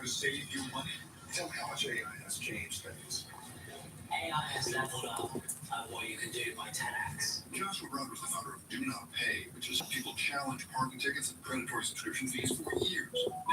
to save you money? Tell me how much AI has changed things. AI has leveled up what you can do by 10x. Joshua Brown was the founder of Do Not Pay, which is people challenge parking tickets and predatory subscription fees for years.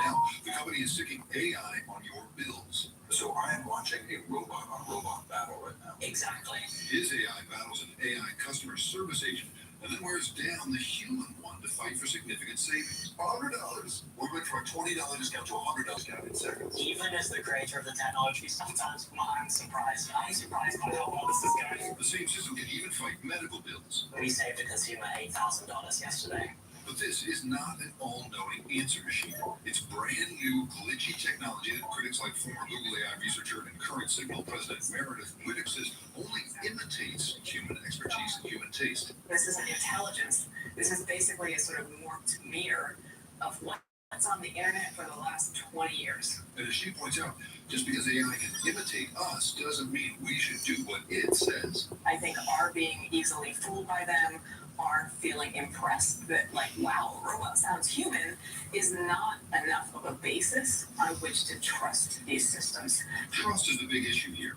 Now, the company is sticking AI on your bills. So I am watching a robot-on-robot battle right now. Exactly. His AI battles an AI customer service agent and then wears down the human one to fight for significant savings. $100. We went from a $20 discount to a $100 discount in seconds. Even as the creator of the technology, sometimes I'm surprised. I'm surprised by how well this is going. The same system can even fight medical bills. We saved a consumer $8,000 yesterday. But this is not an all-knowing answer machine. It's brand new, glitchy technology that critics like former Google AI researcher and current Signal president Meredith Whittaker says only imitates human expertise and human taste. This isn't intelligence. This is basically a sort of warped mirror of what's on the internet for the last 20 years. And as she points out, just because AI can imitate us doesn't mean we should do what it says. I think our being easily fooled by them, are feeling impressed that, like, wow, a robot sounds human, is not enough of a basis on which to trust these systems. Trust is the big issue here.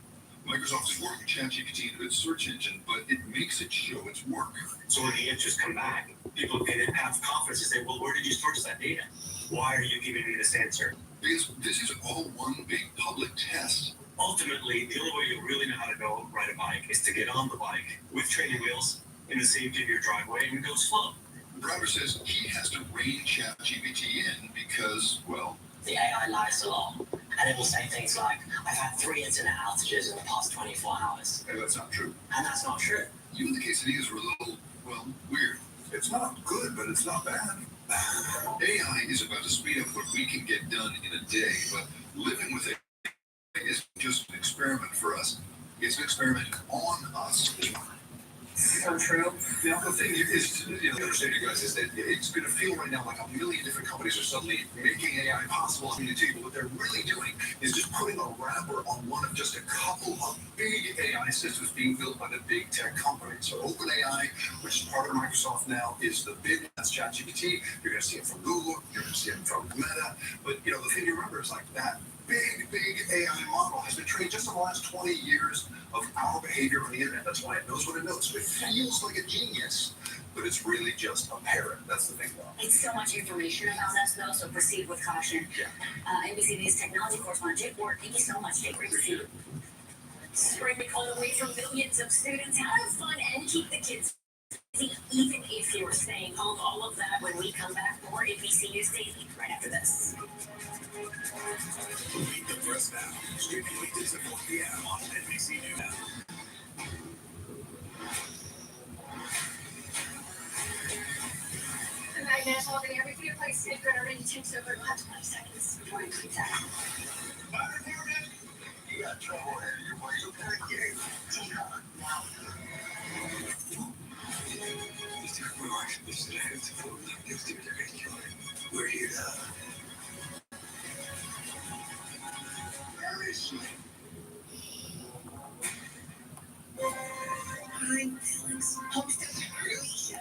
Microsoft is working ChatGPT into its search engine, but it makes it show its work. So when the answers come back, people can have confidence and say, well, where did you source that data? Why are you giving me this answer? Because this is all one big public test. Ultimately, the only way you'll really know how to go ride a bike is to get on the bike with training wheels in the safety of your driveway and go slow. Robert says he has to rein ChatGPT in because, well, the AI lies a lot. And it will say things like, I've had 3 internet outages in the past 24 hours. And that's not true. And that's not true. Even the quesadillas were a little, well, weird. It's not good, but it's not bad. AI is about to speed up what we can get done in a day, but living with it isn't just an experiment for us. It's an experiment on us. So true. Now, the thing is, to understand, you guys, is that it's going to feel right now like a million different companies are suddenly making AI possible on the table. What they're really doing is just putting a wrapper on one of just a couple of big AI systems being built by the big tech companies. So OpenAI, which is part of Microsoft now, is the big, that's ChatGPT. You're going to see it from Google. You're going to see it from Meta. But, the thing to remember is like that big AI model has been trained just in the last 20 years of our behavior on the internet. That's why it knows what it knows. So it feels like a genius, but it's really just a parrot. That's the thing, though. It's so much information about us, though, so proceed with caution. Yeah. NBC News technology correspondent Jake Ward, thank you so much, Jake. Great to see you. Spring call away from millions of students. Have fun and keep the kids busy, even if you're staying home. All of that when we come back. More NBC News Daily right after this. Meet the Press now. Streaming weekdays at 4 p.m. on NBC News. Tonight, National Day, every video plays sacred already takes over. We'll have 20 seconds before we keep that. You got trouble here. Your boys will kind of get We're here to... Where is she? I'm Alex, host of the early show.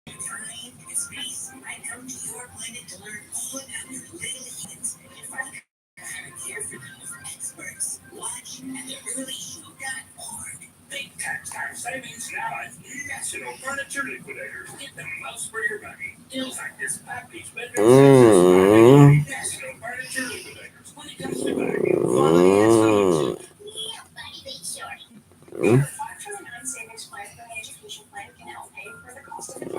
Time and space. I come to your planet to learn all about your little humans and find how to care for them with experts. Watch at theearlyshow.org. Big tax time savings now at National Furniture Liquidators. Get the most for your money. Deals like this package bedroom National Furniture Liquidators. When it comes to value, quality and solution. Yeah, buddy, big shorty. Our 529 savings plan for the education plan can help pay for the cost of the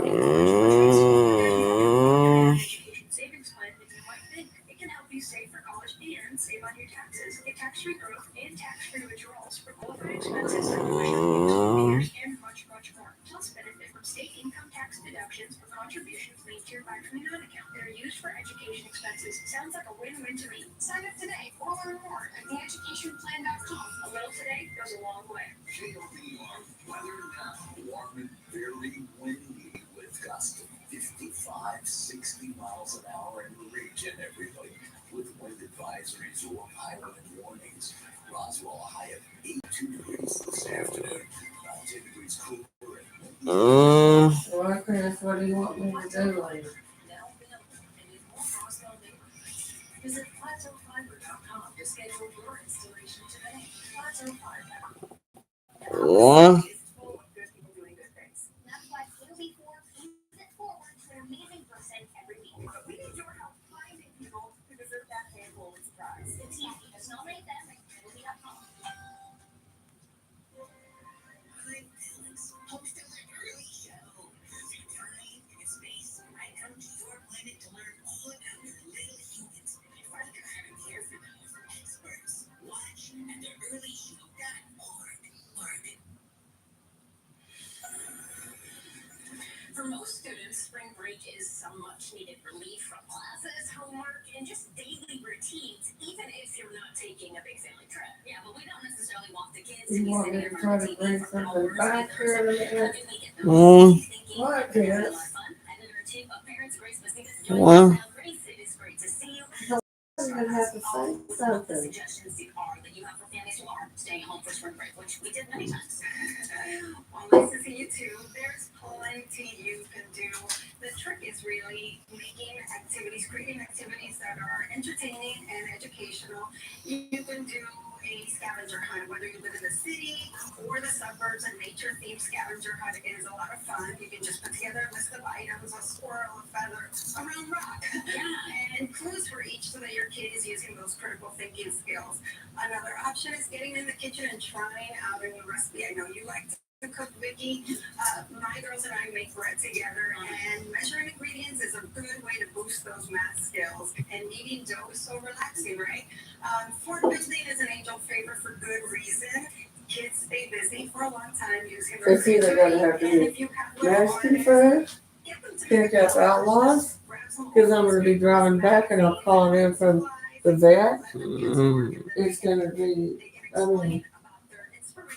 education savings plan is quite big. It can help you save for college and save on your taxes, get tax-free growth and tax-free withdrawals for qualified expenses for tuition, and much more. Plus, benefit from state income tax deductions for contributions made to your 529 account. They're used for education expenses. Sounds like a win-win to me. Sign up today or learn more at theeducationplan.com. A little today goes a long way. KOVR weather now. Warm and fairly windy with gusts of 55, 60 miles an hour in the region, everybody. With wind advisories or high wind warnings. Roswell high of 82 degrees this afternoon. 10 degrees cooler. Well, Chris, what do you want me to do later? Now, and in more Roswell neighborhoods. Visit plateaufiber.com. schedule your installation today. Lots of fun. What? It's full of good people doing good things. That's why Clearly 4 pays it forward for an amazing person every week. But we need your help finding people who deserve that handful of surprise. It's easy. Just nominate them at clearly.com. I'm Alex, host of the Early Show. Through time and space, I come to your planet to learn all about your little humans and find out how to care for them with experts. Watch at theearlyshow.org. For most students, spring break is some much needed relief from classes, homework, and just daily routines, even if you're not taking a big family trip. Yeah, but we don't necessarily want the kids to You be want sitting me in to front try of to the bring TV for something hours back either. here in a So minute? how can we get them Mm. thinking What, they're having a dear? lot of fun? Editor Chief of Parents, Grace Messina, What? joining us now. Grace, it is great to see you. You're gonna have to say What the something. suggestions are that you have for families who are staying home for spring break, which we did many times. Well, nice to see you too. There's plenty you can do. The trick is really making activities, creating activities that are entertaining and educational. You can do a scavenger hunt, whether you live in the city or the suburbs. A nature-themed scavenger hunt is a lot of fun. You can just put together a list of items: a squirrel, a feather, a round rock, and clues for each, so that your kid is using those critical thinking skills. Another option is getting in the kitchen and trying out a new recipe. I know you like to cook, Vicky. My girls and I make bread together, and measuring ingredients is a good way to boost those math skills. And kneading dough is so relaxing, right? Fort building is an angel favorite for good reason. Kids stay busy for a long time using their It's either gonna have to and be if you have little Mexican artists, food, get them to pick make up outlaws, grab some because I'm gonna be driving back and I'll call in from the vet. Mm. It's gonna be,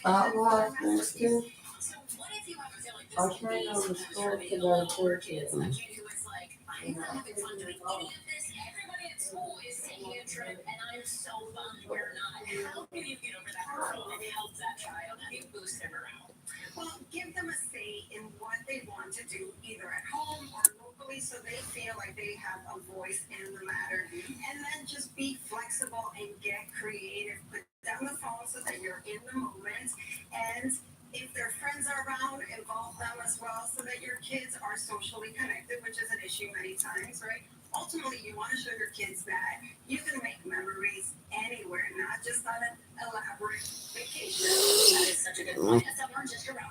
outlaws, Mexican. So what if you have a feeling this I'll can turn be on the sometimes store trivial to that for portion. kids like you who is like, I'm not having fun doing any of this. Everybody at school is taking a trip and I'm so bummed we're not. How can you get over that hurdle and help that child? How do you boost their morale? Well, give them a say in what they want to do, either at home or locally, so they feel like they have a voice in the matter. And then just be flexible and get creative. Put down the phone so that you're in the moment. And if their friends are around, involve them as well, so that your kids are socially connected, which is an issue many times, right? Ultimately, you want to show your kids that you can make memories anywhere, not just on an elaborate vacation. That is such a good point. It's not just around.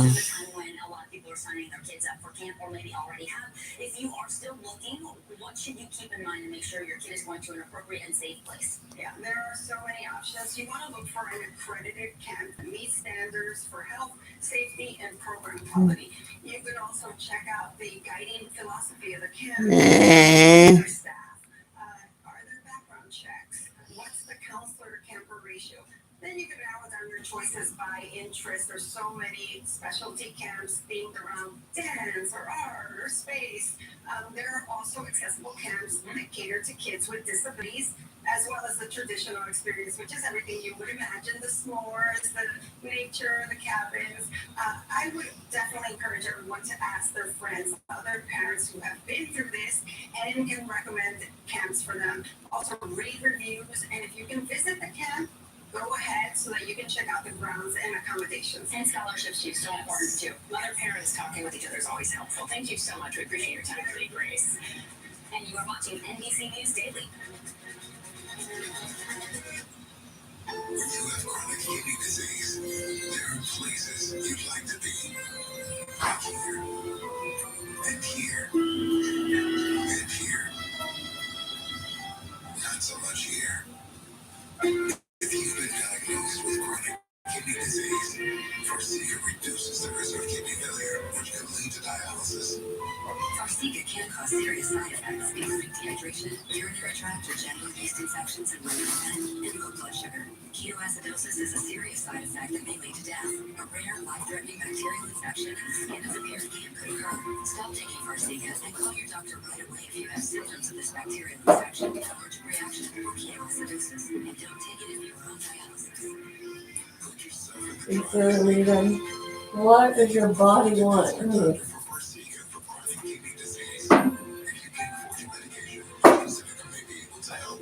This is the time when a lot of people are signing their kids up for camp, or maybe already have. If you are still looking, what should you keep in mind to make sure your kid is going to an appropriate and safe place? Yeah, there are so many options. You want to look for an accredited camp that meets standards for health, safety, and program quality. You can also check out the guiding philosophy of the camp. Their staff. Are there background checks? What's the counselor-camper ratio? Then you can narrow down your choices by interest. There's so many specialty camps themed around dance or art or space. There are also accessible camps that cater to kids with disabilities, as well as the traditional experience, which is everything you would imagine: the s'mores, the nature, the cabins. I would definitely encourage everyone to ask their friends, other parents who have been through this, and can recommend camps for them. Also, read reviews, and if you can visit the camp, go ahead so that you can check out the grounds and accommodations. And scholarships too, so important too. Other parents talking with each other is always helpful. Thank you so much. We appreciate your time today, Grace. And you are watching NBC News Daily. When you have chronic kidney disease, there are places you'd like to be. Like here, and here, and here. Not so much here. If you've been diagnosed with chronic kidney disease, Forxiga reduces the risk of kidney failure, which can lead to dialysis. Forxiga can cause serious side effects, including dehydration, urinary tract or genital yeast infections in women and men, and low blood sugar. Ketoacidosis is a serious side effect that may lead to death. A rare, life-threatening bacterial infection in the skin of the peritoneum could occur. Stop taking Forxiga and call your doctor right away if you have symptoms of this bacterial infection, allergic reaction, or ketoacidosis. And don't take it if you are on dialysis. Put yourself in the He driver's said, Rita, what does your body want? for Forxiga for chronic kidney disease. If you can't afford your medication, consider they may be able to help.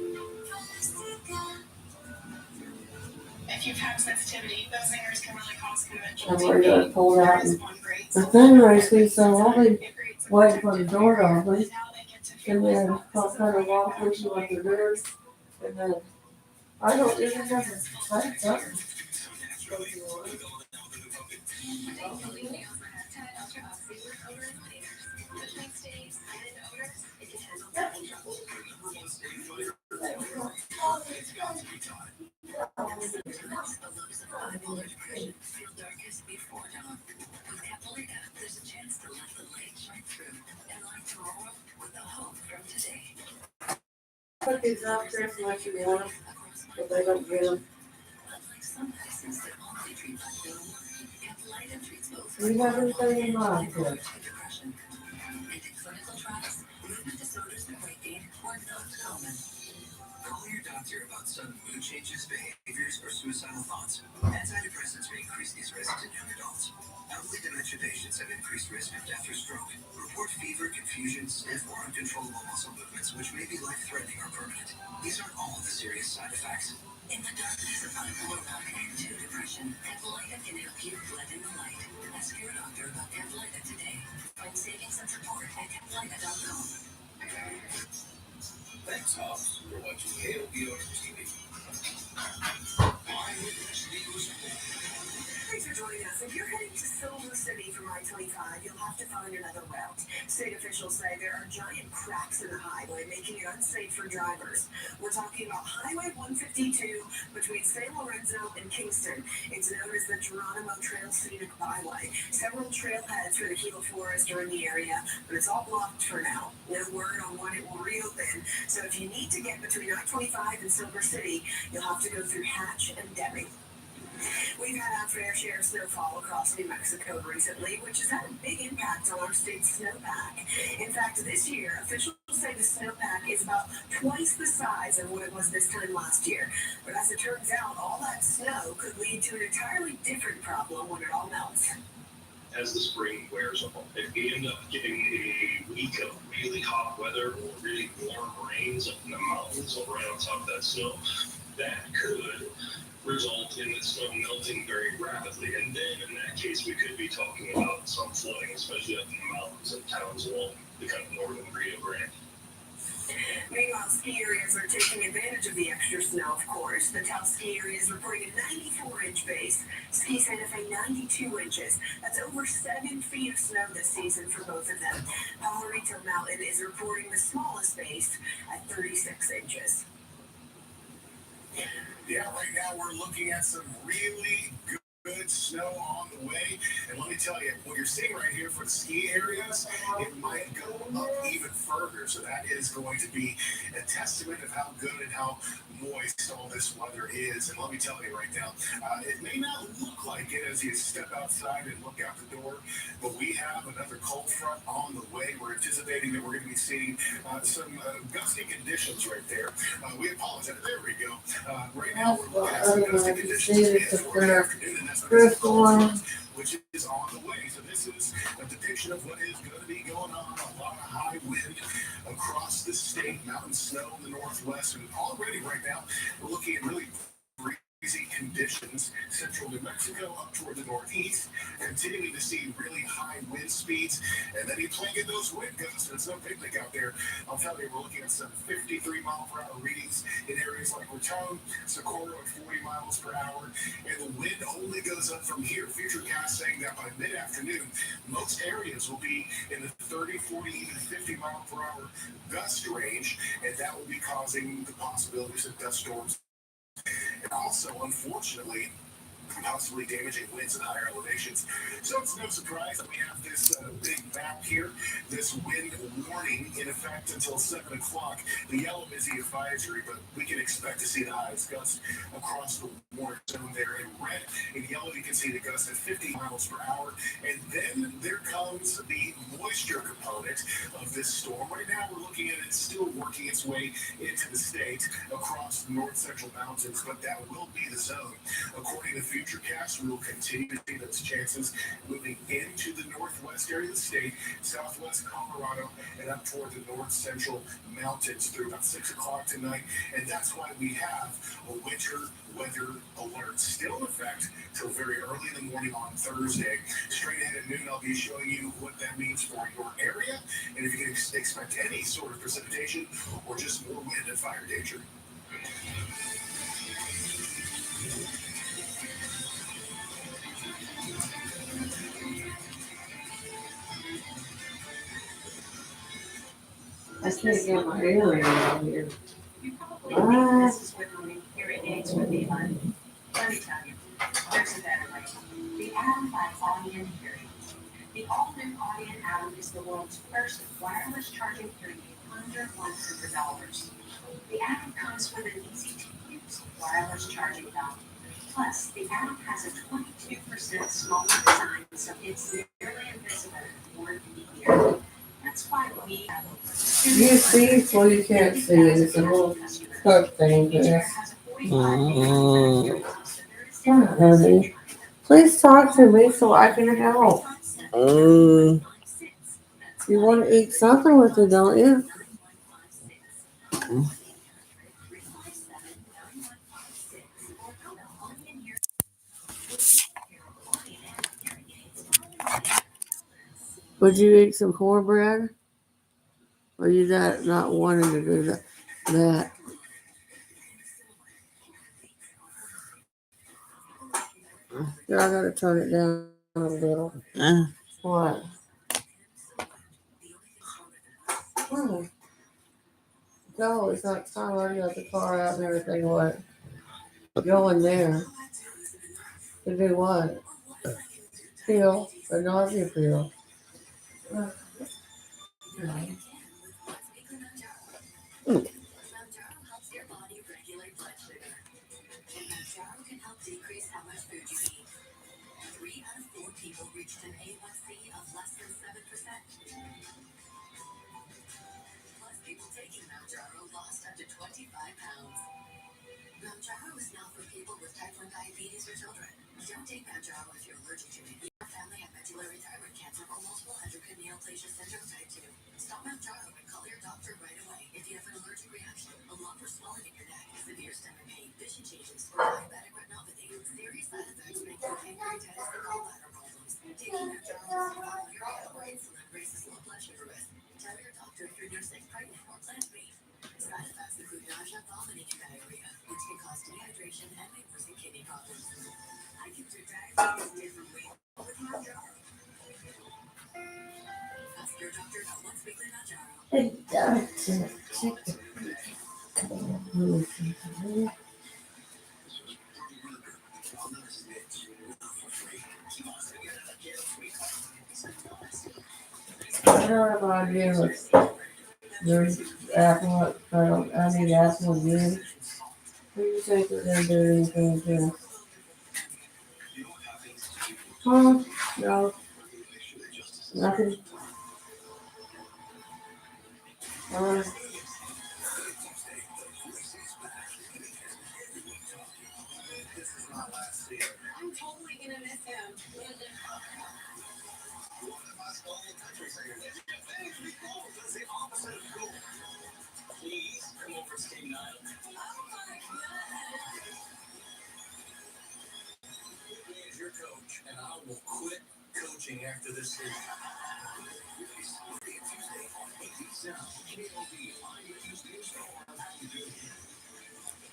if you've had sensitivity, those zingers can really cause conventional And we're gonna TB. pull There out. is And one great the silver thing bullet raised me, so I'll be it creates a waiting for the protective door to barrier, open. and now they get to feel And as then though I'll this is a kind of brand walk new with you what toy. they're doing. And then I don't even have to say something. Thankfully, we also have 10 ultra off sealer odor eliminators, which makes stains, hidden odors, it can handle double trouble. Bipolar depression, feel darkest before dawn. With Capulina, there's a chance to let the light shine through and light tomorrow with the hope from today. Put these out there so much you want, but they don't get them. Unlike some medicines that only treat bipolar, Capulina treats both. Do you have anything in mind here? Depression. And in clinical trials, movement disorders and weight gain were not common. Call your doctor about sudden mood changes, behaviors, or suicidal thoughts. Antidepressants may increase these risks in young adults. Elderly dementia patients have increased risk of death or stroke. Report fever, confusion, stiff, or uncontrollable muscle movements, which may be life-threatening or permanent. These aren't all of the serious side effects. In the darkness of bipolar 1 and 2 depression, Capulina can help you blend in the light. Ask your doctor about Capulina today. Find savings and support at capulina.com. Thanks, Hobbs, for watching AOBR TV. Thanks for joining us. If you're heading to Silver City from I-25, you'll have to find another route. State officials say there are giant cracks in the highway, making it unsafe for drivers. We're talking about Highway 152 between San Lorenzo and Kingston. It's known as the Geronimo Trail Scenic Byway. Several trailheads for the Gila Forest are in the area, but it's all blocked for now. No word on when it will reopen. So if you need to get between I-25 and Silver City, you'll have to go through Hatch and Deming. We've had our fair share of snowfall across New Mexico recently, which has had a big impact on our state's snowpack. In fact, this year, officials say the snowpack is about twice the size of what it was this time last year. But as it turns out, all that snow could lead to an entirely different problem when it all melts. As the spring wears on, if we end up getting a week of really hot weather or really warm rains up in the mountains right on top of that snow, that could result in the snow melting very rapidly. And then in that case, we could be talking about some flooding, especially up in the mountains and towns along the kind of northern Rio Grande. Meanwhile, ski areas are taking advantage of the extra snow, of course. The Taos ski area is reporting a 94-inch base. Ski Santa Fe, 92 inches. That's over 7 feet of snow this season for both of them. Pajarito Mountain is reporting the smallest base at 36 inches. Yeah, right now we're looking at some really good snow on the way. And let me tell you, what you're seeing right here for the ski areas, it might go up even further. So that is going to be a testament of how good and how moist all this weather is. And let me tell you right now, it may not look like it as you step outside and look out the door, but we have another cold front on the way. We're anticipating that we're going to be seeing some gusty conditions right there. We apologize. There we go. Right now we're looking at some gusty conditions for the afternoon, and that's which is on the way. So this is a depiction of what is going to be going on. A lot of high wind across the state, mountain snow in the northwest, and already right now we're looking at really crazy conditions. Central New Mexico up toward the northeast, continuing to see really high wind speeds, and then you play in those wind gusts. It's no picnic out there. I'll tell you, we're looking at some 53-mile-per-hour readings in areas like Raton, Socorro at 40 miles per hour, and the wind only goes up from here. Futurecast saying that by mid-afternoon, most areas will be in the 30, 40, even 50-mile-per-hour gust range, and that will be causing the possibilities of dust storms. And also, unfortunately, possibly damaging winds at higher elevations. So it's no surprise that we have this big map here, this wind warning in effect until 7 o'clock. The yellow is the advisory, but we can expect to see the highest gusts across the warning zone there. In red and yellow, you can see the gusts at 50 miles per hour. And then there comes the moist moisture component of this storm. Right now, we're looking at it still working its way into the state across the north central mountains, but that will be the zone. According to Futurecast, we will continue to see those chances moving into the northwest area of the state, southwest Colorado, and up toward the north central mountains through about 6 o'clock tonight. And that's why we have a winter weather alert still in effect till very early in the morning on Thursday. Straight ahead at noon, I'll be showing you what that means for your area and if you can expect any sort of precipitation or just more wind and fire danger. I can't get my earring out here. You probably think this is what hearing aids would be like. Let me tell you, there's a better way. The Atom by Audion Hearing. The all-new Audion Atom is the world's first wireless charging hearing aid under $100. The Atom comes with an easy-to-use wireless charging dock. Plus, the Atom has a 22% smaller design, so it's nearly invisible for the ear. That's why we have You see, well, you can't see it. It's a little tuck thing there. Honey, please talk to me so I can help. You want to eat something with it, don't you? Would you eat some cornbread? Or you not wanting to do that? Yeah, I gotta turn it down a little. What? Oh. No, it's not time. I already got the car out and everything. What? Go in there. To do what? Pill. A nausea pill. Manjaro can help decrease how much food you eat. 3 out of 4 people reached an A1C of less than 7%. Plus, people taking Manjaro lost up to 25 pounds. Manjaro is not for people with type 1 diabetes or children. Don't take Manjaro if you're allergic to it. Your family have medullary thyroid cancer or multiple endocrine neoplasia syndrome type 2. Stop Manjaro and call your doctor right away if you have an allergic reaction, a lump or swelling in your neck, severe stomach pain, vision changes, or diabetic retinopathy. Serious side effects may include pancreatitis and gallbladder problems. Taking Manjaro will swallow your or insulin raises low blood sugar risk. Tell your doctor if you're nursing, pregnant, or plan to be. Side effects include nausea, vomiting, and diarrhea, which can cause dehydration and may worsen kidney problems. I can do diabetes differently with Manjaro. Ask your doctor about once weekly Manjaro. It does. I don't have an idea what there's apple. I need apple again. Who do you think we're gonna do anything to? Huh? No. Nothing. I'm totally gonna miss him. Please come over to State 9. He is your coach, and I will quit coaching after this season.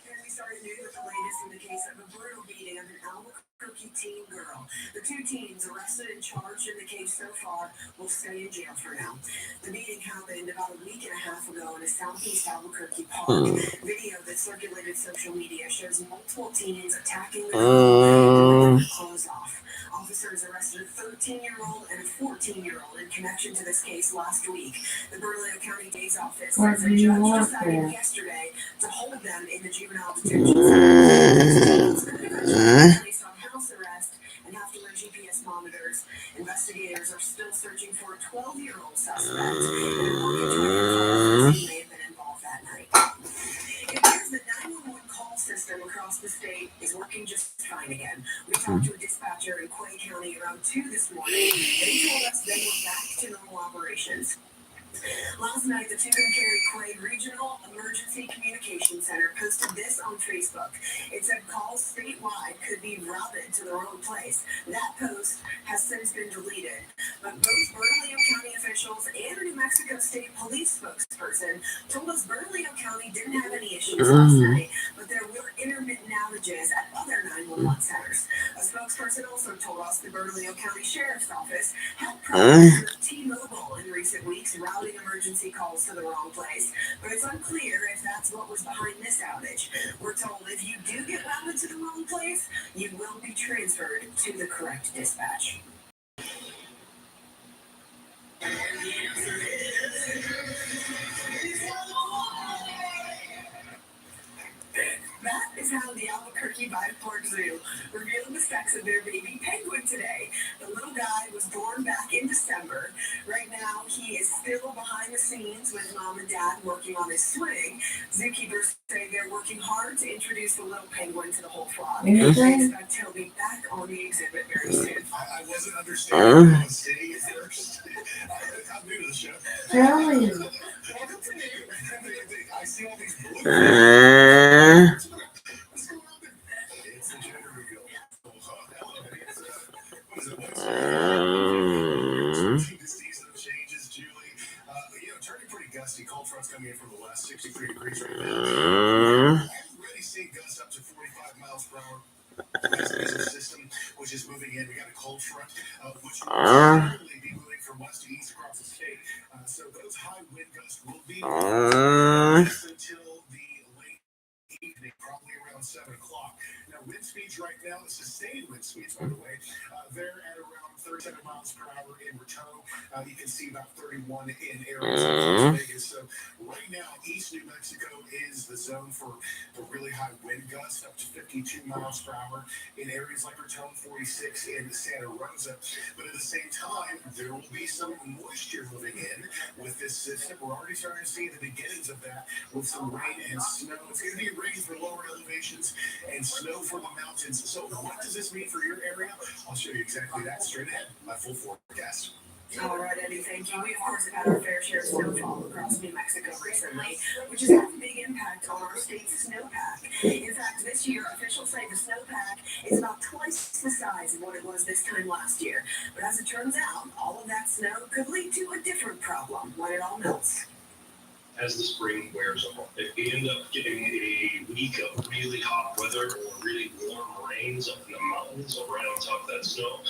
And we started news with the latest in the case of a brutal beating of an Albuquerque teen girl. The 2 teens arrested and charged in the case so far will stay in jail for now. The beating happened about a week and a half ago in a southeast Albuquerque park. Video that circulated social media shows multiple teens attacking the girl with their clothes off. Officers arrested a 13-year-old and a 14-year-old in connection to this case last week. The Bernalillo County Days Office says a judge decided yesterday to hold them in the juvenile detention center. Placed on house arrest and have to wear GPS monitors. Investigators are still searching for a 12-year-old suspect. He may have been involved that night. It appears the 911 call system across the state is working just fine again. We talked to a dispatcher in Quay County around 2 this morning. They told us they were back to normal operations. Last night, the Tucumcari Quay Regional Emergency Communication Center posted this on Facebook. It said calls statewide could be routed to the wrong place. That post has since been deleted. But both Bernalillo County officials and a New Mexico State Police spokesperson told us Bernalillo County didn't have any issues last night, but there were intermittent outages at other 911 centers. A spokesperson also told us the Bernalillo County Sheriff's Office had problems with T-Mobile in recent weeks routing emergency calls to the wrong place, but it's unclear if that's what was behind this outage. We're told if you do get routed to the wrong place, you will be transferred to the correct dispatch. That is how the Albuquerque Park Zoo revealed the sex of their baby penguin today. The little guy was born back in December. Right now, he is still behind the scenes with mom and dad working on his swing. Zookeepers say they're working hard to introduce the little penguin to the whole flock. They expect he'll be back on the exhibit very soon. I wasn't understanding what I was saying at first. I'm new to the show. Jelly. Welcome to me. I see all these blue. What's going on there? It's the gender reveal. What is it? The season of changes, Julie. Turning pretty gusty. Cold front's coming in from the west, 63 degrees right now. Already seeing gusts up to 45 miles per hour. This is the system which is moving in. We got a cold front, which will probably be moving from west to east across the state. So those high wind gusts will be until the late evening, probably around 7 o'clock. Now, wind speeds right now, the sustained wind speeds, by the way, they're at around 37 miles per hour in Raton. You can see about 31 in Arizona, Las Vegas. So right now, East New Mexico is the zone for the really high wind gusts, up to 52 miles per hour in areas like Raton, 46 in Santa Rosa. But at the same time, there will be some moisture moving in with this system. We're already starting to see the beginnings of that with some rain and snow. It's going to be rain for lower elevations and snow for the mountains. So what does this mean for your area? I'll show you exactly that straight ahead. My full forecast. All right, Eddie, thank you. We, of course, have had our fair share of snowfall across New Mexico recently, which has had a big impact on our state's snowpack. In fact, this year, officials say the snowpack is about twice the size of what it was this time last year. But as it turns out, all of that snow could lead to a different problem when it all melts. As the spring wears on, if we end up getting a week of really hot weather or really warm rains up in the mountains or right on top of that snow,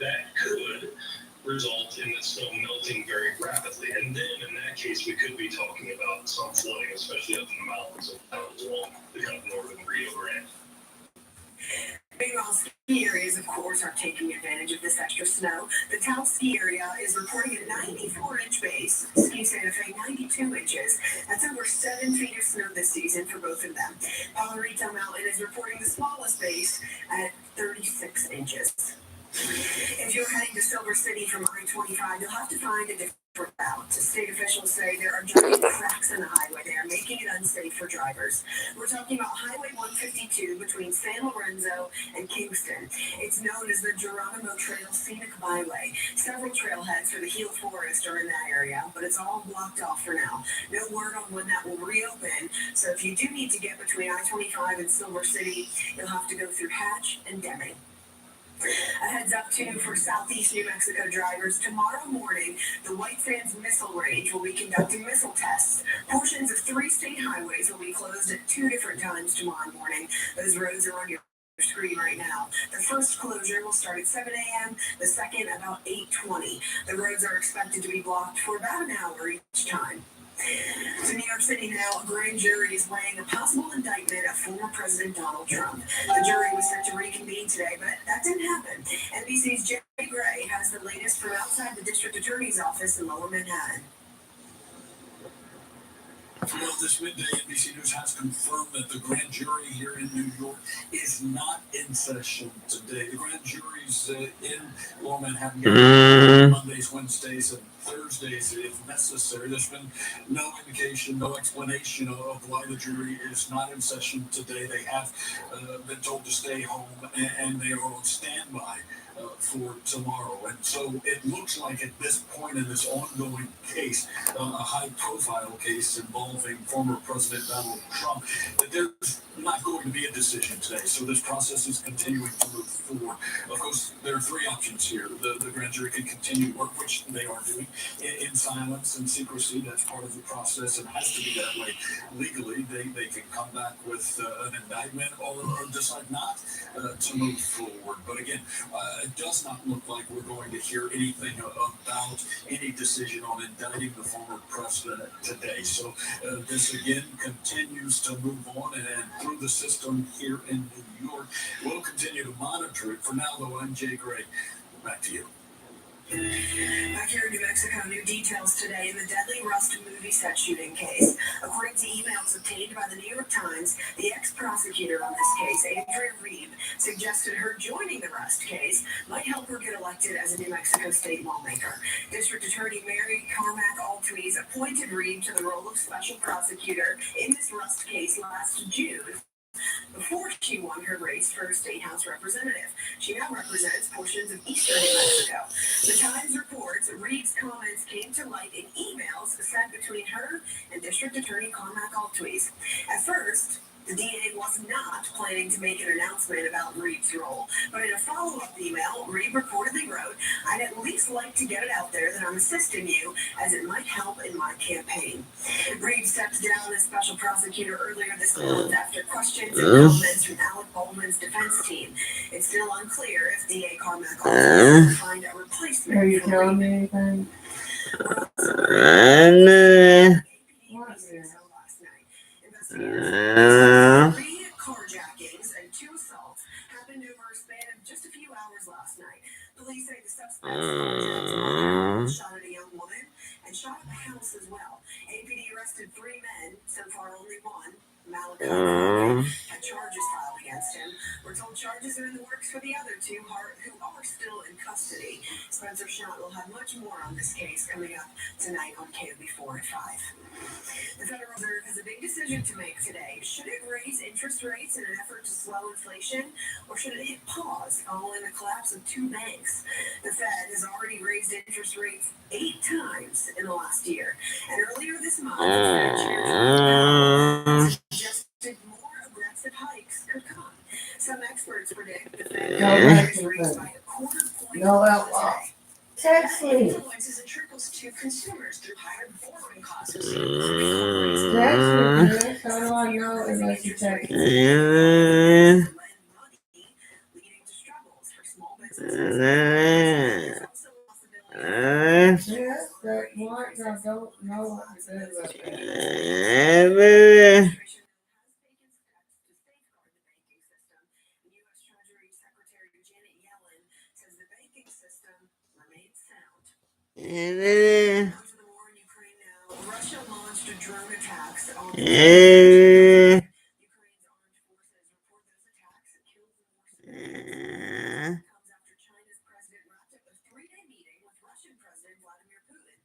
that could result in the snow melting very rapidly. And then in that case, we could be talking about some flooding, especially up in the mountains and towns along the kind of northern Rio Grande. Meanwhile, ski areas, of course, are taking advantage of this extra snow. The Taos ski area is reporting a 94-inch base. Ski Santa Fe, 92 inches. That's over 7 feet of snow this season for both of them. Pajarito Mountain is reporting the smallest base at 36 inches. If you're heading to Silver City from I-25, you'll have to find a different route. State officials say there are giant cracks in the highway there, making it unsafe for drivers. We're talking about Highway 152 between San Lorenzo and Kingston. It's known as the Geronimo Trail Scenic Byway. Several trailheads for the Gila Forest are in that area, but it's all blocked off for now. No word on when that will reopen, so if you do need to get between I-25 and Silver City, you'll have to go through Hatch and Deming. A heads up too for southeast New Mexico drivers. Tomorrow morning, the White Sands Missile Range will be conducting missile tests. Portions of 3 state highways will be closed at 2 different times tomorrow morning. Those roads are on your screen right now. The first closure will start at 7 a.m., the second about 8:20. The roads are expected to be blocked for about an hour each time. To New York City now, a grand jury is weighing a possible indictment of former President Donald Trump. The jury was set to reconvene today, but that didn't happen. NBC's Jay Gray has the latest from outside the district attorney's office in Lower Manhattan. Well, this midday, NBC News has confirmed that the grand jury here in New York is not in session today. The grand jury's in Lower Manhattan Mondays, Wednesdays, and Thursdays if necessary. There's been no indication, no explanation of why the jury is not in session today. They have been told to stay home, and they are on standby for tomorrow. And so it looks like at this point in this ongoing case, a high-profile case involving former President Donald Trump, that there's not going to be a decision today. So this process is continuing to move forward. Of course, there are three options here. The grand jury can continue work, which they are doing, in silence and secrecy. That's part of the process and has to be that way legally. They can come back with an indictment or decide not to move forward. But again, it does not look like we're going to hear anything about any decision on indicting the former president today. So this again continues to move on and through the system here in New York. We'll continue to monitor it. For now, though, I'm Jay Gray. Back to you. Back here in New Mexico, new details today in the deadly Rust movie set shooting case. According to emails obtained by the New York Times, the ex-prosecutor on this case, Andrea Reed, suggested her joining the Rust case might help her get elected as a New Mexico state lawmaker. District Attorney Mary Carmack Altwies appointed Reed to the role of special prosecutor in this Rust case last June, before she won her race for state house representative. She now represents portions of eastern New Mexico. The Times reports Reed's comments came to light in emails sent between her and District Attorney Carmack Altwies. At first, the DA was not planning to make an announcement about Reed's role, but in a follow-up email, Reed reportedly wrote, "I'd at least like to get it out there that I'm assisting you, as it might help in my campaign." Reed stepped down as special prosecutor earlier this month after questions and comments from Alec Baldwin's defense team. It's still unclear if DA Carmack Altwies will find a replacement. Are you telling me anything? Three carjackings and 2 assaults happened over a span of just a few hours last night. Police say the suspects shot at a young woman and shot at the house as well. APD arrested 3 men, so far only one. Malachi had charges filed against him. We're told charges are in the works for the other 2 who are still in custody. Spencer Schott will have much more on this case coming up tonight on KOB4 at 5. The Federal Reserve has a big decision to make today. Should it raise interest rates in an effort to slow inflation, or should it hit pause following the collapse of 2 banks? The Fed has already raised interest rates 8 times in the last year. And earlier this month, Fed Chair Jerome suggested more aggressive hikes could come. Some experts predict the Fed will raise by a quarter point today. Text me. Influences and trickles to consumers through higher borrowing costs. Text me, Chris. How do I know unless you text me? Leading to struggles for small businesses. Yes, that what? I don't know what to do about that. Russia launched drone attacks on Ukraine's armed forces. Report those attacks killed more civilians. Comes after China's president wrapped up a 3-day meeting with Russian President Vladimir Putin.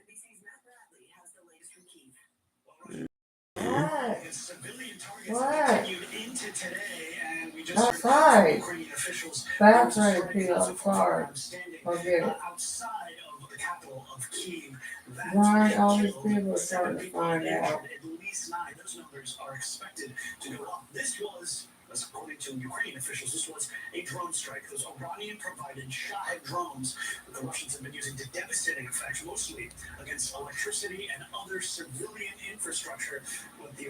NBC's Matt Bradley has the latest from Kyiv. What? Civilian targets What? continued into today, and we just Outside. Ukrainian officials That's ready to be outside. Forget it. outside of the capital of Kyiv. Why all these people are starting to find out? At least 9. Those numbers are expected to go up. This was, according to Ukrainian officials, this was a drone strike. Those Iranian-provided Shahed drones that the Russians have been using to devastating effects, mostly against electricity and other civilian infrastructure, what the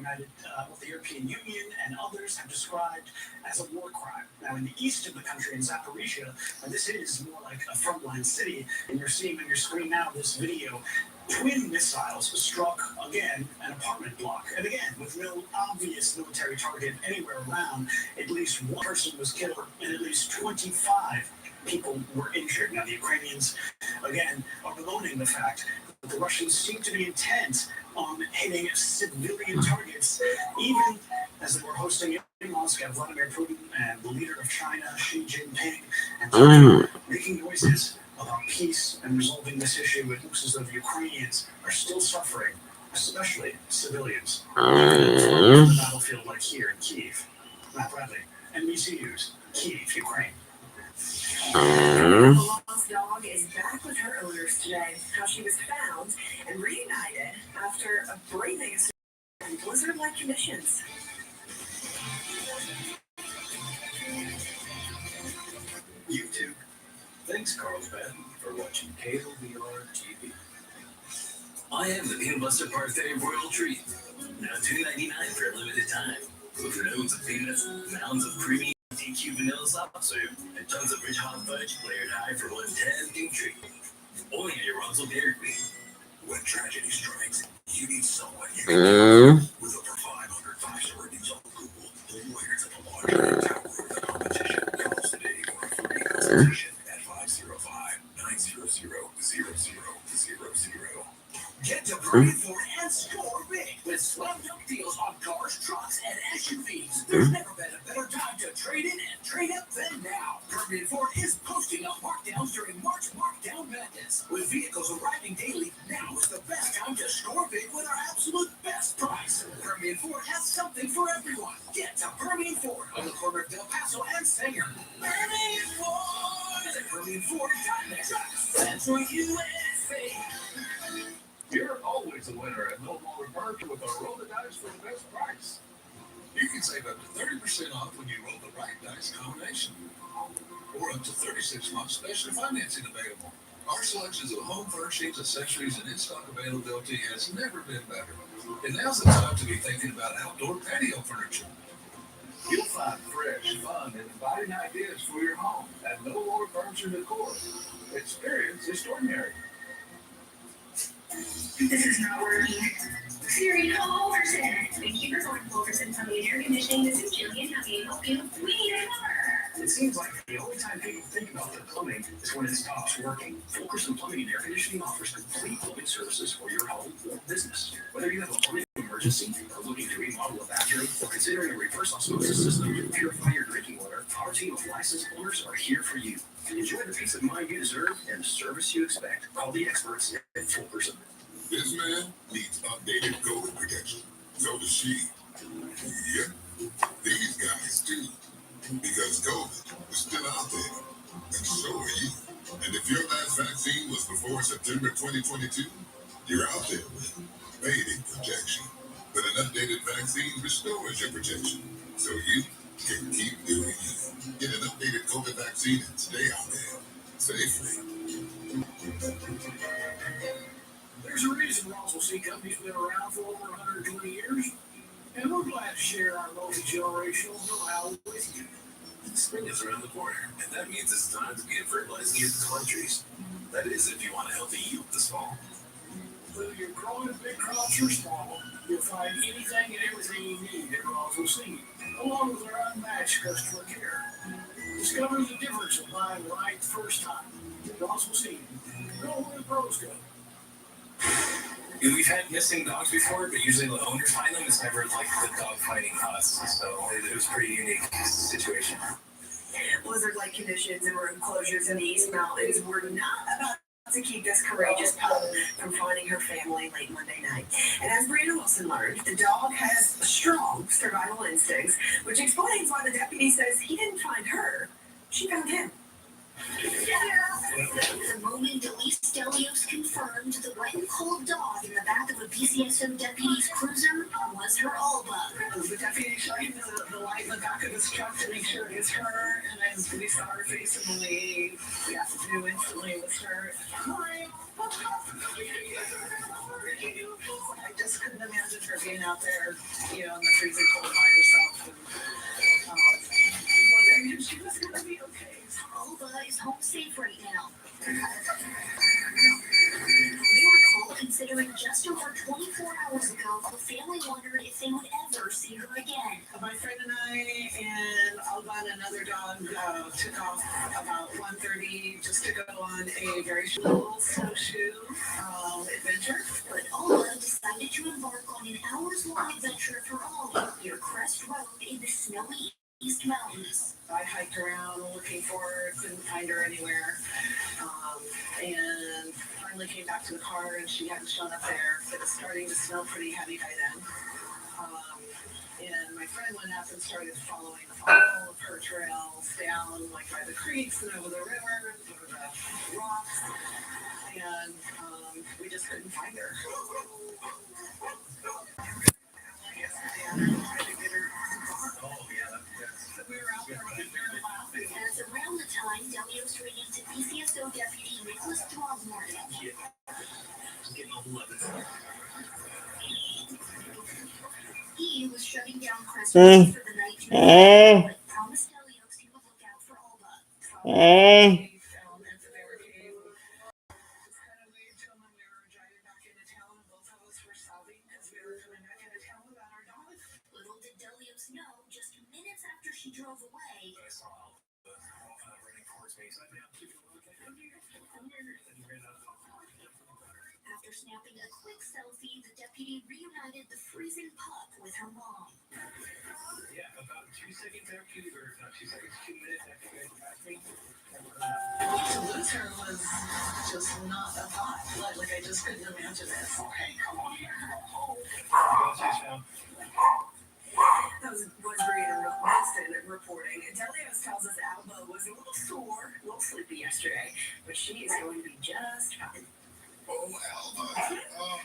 European Union and others have described as a war crime. Now, in the east of the country, in Zaporizhia, this is more like a frontline city, and you're seeing on your screen now this video. Twin missiles struck, again, an apartment block. And again, with no obvious military target anywhere around, at least 1 person was killed and at least 25 people were injured. Now, the Ukrainians, again, are bemoaning the fact that The Russians seem to be intent on hitting civilian targets, even as they were hosting in Moscow Vladimir Putin and the leader of China, Xi Jinping, and Turkey, making noises about peace and resolving this issue. It looks as though the Ukrainians are still suffering, especially civilians. On the battlefield like here in Kyiv. Matt Bradley, NBC News, Kyiv, Ukraine. The lost dog is back with her owners today. How she was found and reunited after a breathing in blizzard-like conditions. YouTube. Thanks, Carlsbad, for watching Cable VR TV. I am the Peanut Buster Parfait Royal Treat. Now $2.99 for a limited time. With loads of peanuts, mounds of creamy DQ vanilla soft soup, and tons of rich hot fudge layered high for one tasty treat. Only at your Russell Dairy Queen. When tragedy strikes, you need someone you can count on. With over 500 five-star ratings on Google, the lawyers at the law firm tower of the competition. Call us today for a free consultation at 505-900-0000. Get to Permian Ford and score big with slam dunk deals on cars, trucks, and SUVs. There's never been a better time to trade in and trade up than now. Permian Ford is posting up markdowns during March Markdown Madness. With vehicles arriving daily, now is the best time to score big with our absolute best price. Permian Ford has something for everyone. Get to Permian Ford on the corner of Del Paso and Sanger. Permian Ford! Visit PermianFord.net. Central USA. You're always a winner at No More Furniture with our Roll the Dice for the best price. You can save up to 30% off when you roll the right dice combination. Or up to 36 months special financing available. Our selections of home furnishings, accessories, and in-stock availability has never been better. And now's the time to be thinking about outdoor patio furniture. You'll find fresh, fun, and inviting ideas for your home at No More Furniture Decor. Experience extraordinary. This is not working. Siri, call Overton. Thank you for calling Overton Plumbing and Air Conditioning. This is Jillian. How can I help you? We need a plumber. It seems like the only time people think about their plumbing is when it stops working. Fulkerson Plumbing and Air Conditioning offers complete plumbing services for your home or business. Whether you have a plumbing emergency, are looking to remodel a bathroom, or considering a reverse osmosis system to purify your drinking water, our team of licensed plumbers are here for you. Enjoy the peace of mind you deserve and the service you expect. Call the experts at Fulkerson. This man needs updated COVID protection. So does she. Yep. These guys too. Because COVID is still out there. And so are you. And if your last vaccine was before September 2022, you're out there with fading protection. But an updated vaccine restores your protection. So you can keep doing you. Get an updated COVID vaccine and stay out there safely. There's a reason Roswell Sea Company's been around for over 120 years, and we're glad to share our multi-generational know-how with you. Spring is around the corner, and that means it's time to begin fertilizing your corn trees. That is, if you want a healthy yield this fall. Whether you're growing big crops or small, you'll find anything and everything you need at Roswell Seed, along with our unmatched customer care. Discover the difference of buying right the first time. Roswell Seed. Go where the pros go. We've had missing dogs before, but usually the owners find them. It's never like the dog finding us. So it was a pretty unique situation. Blizzard-like conditions and road closures in the East Mountains were not about to keep this courageous pup from finding her family late Monday night. And as Brianna Wilson learned, the dog has strong survival instincts, which explains why the deputy says he didn't find her, she found him. The moment Elise Delios confirmed the wet and cold dog in the back of a BCSO deputy's cruiser was her Alba. The deputy shined the light in the back of his truck to make sure it's her, and then we saw her face and we knew instantly it was her. Hi. I just couldn't imagine her being out there, in the freezing cold by herself. And wondering if she was going to be okay. Alba is home safe right now. You recall considering when just over 24 hours ago, the family wondered if they would ever see her again. My friend and I and Alban, another dog, took off about 1:30 just to go on a very short snowshoe adventure. But Alba decided to embark on an hours-long adventure for Ollie near Crest Road in the snowy East Mountains. I hiked around looking for her, couldn't find her anywhere, and finally came back to the car and she hadn't shown up there. It was starting to snow pretty heavy by then. And my friend went up and started following all of her trails down, like by the creeks and over the river, over the rocks, and we just couldn't find her. We were out there with her laughing. And it's around the time Delios ran into DCSO Deputy Nicholas Throgmorton. He was shutting down Crest Road for the night to but promised Delios he would look out for Alba. Little did Delios know, just minutes after she drove away, after snapping a quick selfie, the deputy reunited the freezing pup with her mom. Yeah, about 2 seconds after you, or not 2 seconds, 2 minutes after you guys passed me. To lose her was just not a thought. Like I just couldn't imagine it. Oh, hey, come on here. Oh. That was Wilson reporting. And Delios tells us Alba was a little sore, a little sleepy yesterday, but she is going to be just fine. Oh, Alba. Oh.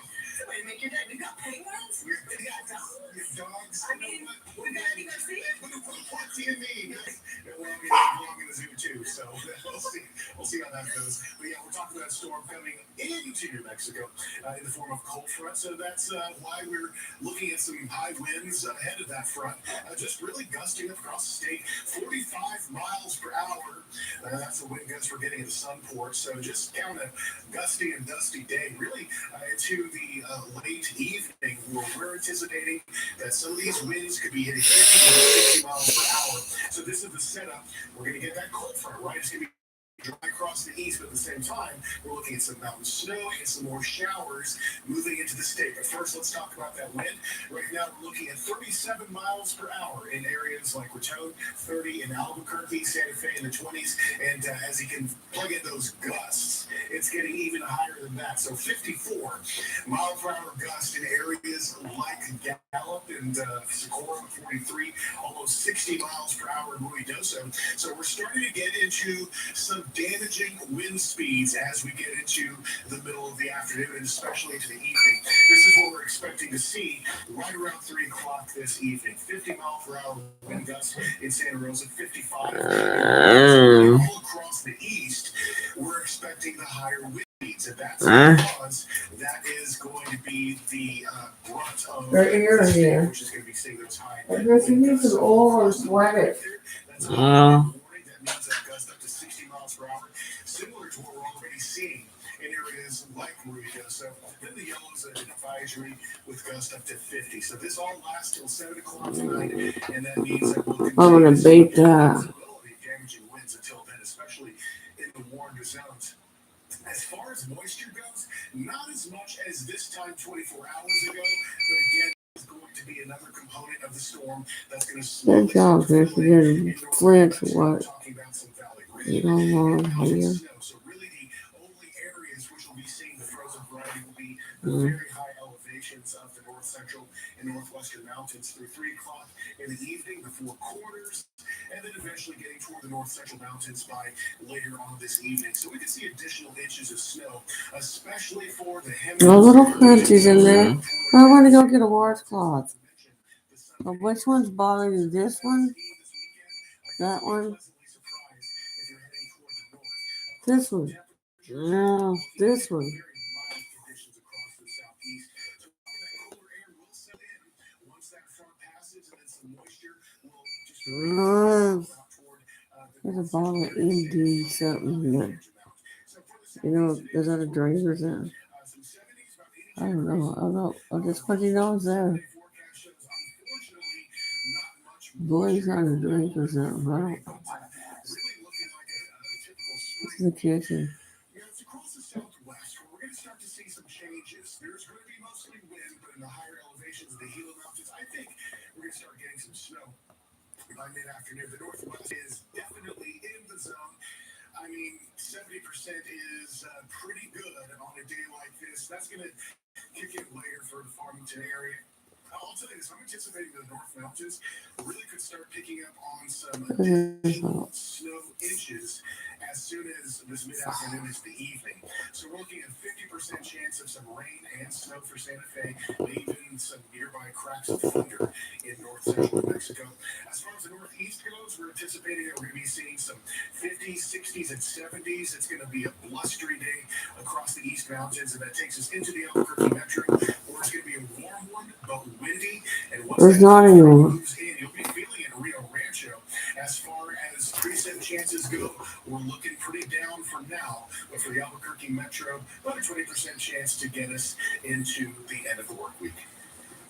Way to make your day. We got penguins. We got dogs. We have dogs. I mean, we got any Garcia? What do you mean? Well, we belong in the zoo too, so we'll see how that goes. But yeah, we're talking about a storm coming into New Mexico in the form of cold front. So that's why we're looking at some high winds ahead of that front. Just really gusting across the state, 45 miles per hour. That's the wind gusts we're getting at the Sunport. So just count a gusty and dusty day, really into the late evening, where we're anticipating that some of these winds could be hitting 50 to 60 miles per hour. So this is the setup. We're going to get that cold front, right? It's going to be dry across the east, but at the same time, we're looking at some mountain snow and some more showers moving into the state. But first, let's talk about that wind. Right now, we're looking at 37 miles per hour in areas like Raton, 30 in Albuquerque, Santa Fe in the 20s. And as you can plug in those gusts, it's getting even higher than that. So 54 mile per hour gusts in areas like Gallup and Socorro, 43, almost 60 miles per hour in Ruidoso. So we're starting to get into some damaging wind speeds as we get into the middle of the afternoon and especially into the evening. This is what we're expecting to see right around 3 o'clock this evening. 50 mile per hour wind gusts in Santa Rosa, 55. All across the east, we're expecting the higher wind speeds. And that's because that is going to be the brunt of which is going to be seeing those high. I guess you need some oil or sweat it. That's that means that gust up to 60 miles per hour, similar to what we're already seeing in areas like Ruidoso. Then the yellow's an advisory with gust up to 50. So this all lasts till 7 o'clock tonight, and that means that we'll continue I'm gonna beat that. possibility of damaging winds until then, especially in the warmer zones. As far as moisture goes, not as much as this time 24 hours ago, but again, it's going to be another component of the storm that's going to slowly Good job, Chris. You're getting Flint or what? talking about some valley You rim don't and want here. snow. So really the only areas which will be seeing the frozen variety will be the very high elevations of the north central and northwestern mountains through 3 o'clock in the evening, the Four Corners, and then eventually getting toward the north central mountains by later on this evening. So we can see additional inches of snow, especially for the No little crunchies in there. I want to go get a washcloth. But which one's bothering you? This one? That one? This one? No, this one. There's a bottle of MD something here. You know, is that a drink or something? I don't know. Just what you know is there. Boy's on a drink or something. I don't. It's in the kitchen. It's across the southwest where we're going to start to see some changes. There's going to be mostly wind, but in the higher elevations of the Gila Mountains, I think we're going to start getting some snow by mid-afternoon. The northwest is definitely in the zone. I mean, 70% is pretty good on a day like this. That's going to kick in later for the Farmington area. I'll tell you this, I'm anticipating the North Mountains really could start picking up on some additional snow inches as soon as this mid-afternoon is the evening. So we're looking at 50% chance of some rain and snow for Santa Fe, and even some nearby cracks of thunder in north central New Mexico. As far as the northeast goes, we're anticipating that we're going to be seeing some 50s, 60s, and 70s. It's going to be a blustery day across the East Mountains, and that takes us into the Albuquerque Metro, where it's going to be a warm one, but windy. And once There's that not anyone. moves in, you'll be feeling it in Rio Rancho. As far as preset chances go, we're looking pretty down for now. But for the Albuquerque Metro, about a 20% chance to get us into the end of the work week.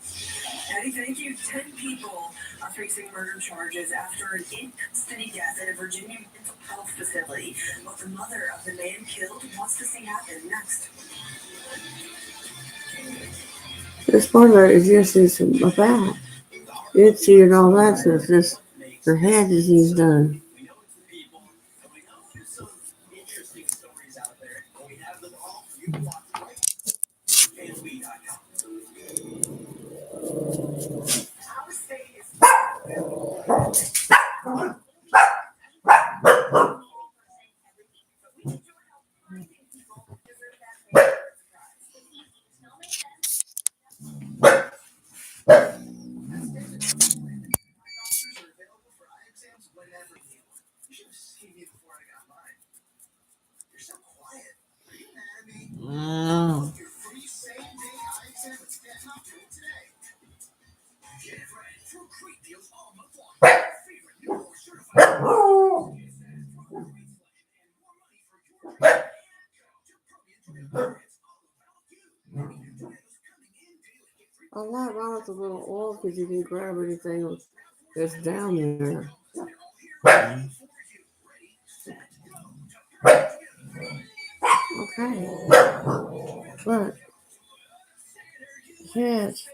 Hey, thank you. 10 people are facing murder charges after an in-custody death at a Virginia mental health facility. What the mother of the man killed wants to see happen next. The spoiler is just it's a bat. It's you and all that, so it's just her head disease done. We know it's the people, and we know there's some interesting stories out there. And we have them all. You can watch right KSB.com. Our state is You should have seen me before I got mine. You're so quiet. Are you mad at me? No. Your free same-day eye exam is getting up to it today. Get it right. Through great deals all month long. Your favorite new or certified. And more money for your pay. It's all about you. Your tomatoes coming in daily. Get A lot wrong with the little oil because you can grab anything that's down there. Okay. But, yes.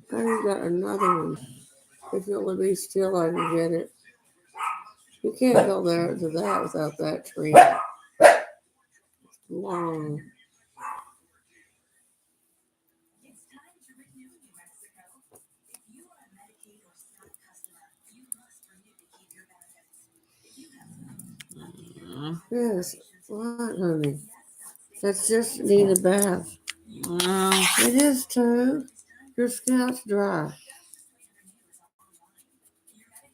I got another one. If you'll let me still, I can get it. You can't go there to that without that tree. It's long. It's time to renew New Mexico. If you are a Medicaid or SNAP customer, you must renew to keep your benefits. If you have Yes. What, honey? That's just need a bath. It is too. Your scalp's dry.